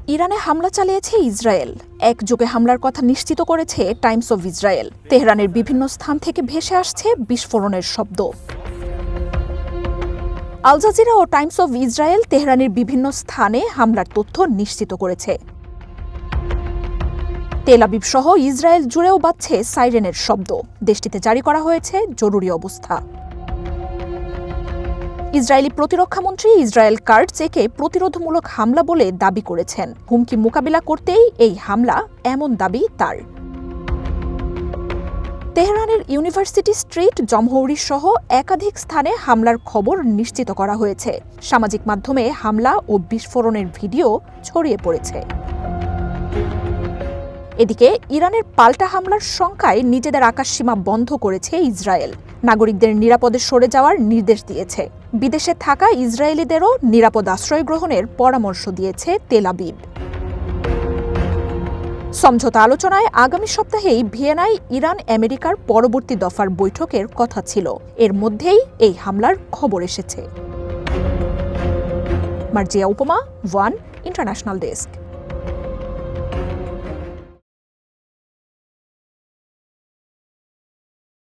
ইরানে হামলা চালিয়েছে ইসরায়েল। একযোগে হামলার কথা নিশ্চিত করেছে টাইমস অব ইসরায়েল। তেহরানের বিভিন্ন স্থান থেকে ভেসে আসছে বিস্ফোরণের শব্দ। আল জাজিরা ও টাইমস অব ইসরায়েল তেহরানের বিভিন্ন স্থানে হামলার তথ্য নিশ্চিত করেছে। তেল আবিব সহ ইসরায়েল জুড়েও বাজছে সাইরেনের শব্দ। দেশটিতে জারি করা হয়েছে জরুরি অবস্থা। ইসরায়েলি প্রতিরক্ষামন্ত্রী ইসরায়েল কাটজ একে প্রতিরোধমূলক হামলা বলে দাবি করেছেন। হুমকি মোকাবিলা করতেই এই হামলা, এমন দাবি তার। তেহরানের ইউনিভার্সিটি স্ট্রিট, জমহৌরি সহ একাধিক স্থানে হামলার খবর নিশ্চিত করা হয়েছে। সামাজিক মাধ্যমে হামলা ও বিস্ফোরণের ভিডিও ছড়িয়ে পড়েছে। এদিকে ইরানের পাল্টা হামলার শঙ্কায় নিজেদের আকাশসীমা বন্ধ করেছে ইসরায়েল। নাগরিকদের নিরাপদে সরে যাওয়ার নির্দেশ দিয়েছে। বিদেশে থাকা ইসরায়েলিদেরও নিরাপদ আশ্রয় গ্রহণের পরামর্শ দিয়েছে তেল আবিব। সমঝোতা আলোচনায় আগামী সপ্তাহেই ভিয়েনায় ইরান আমেরিকার পরবর্তী দফার বৈঠকের কথা ছিল। এর মধ্যেই এই হামলার খবর এসেছে। মার্জিয়া উপমা, ওয়ান ইন্টারন্যাশনাল ডেস্ক।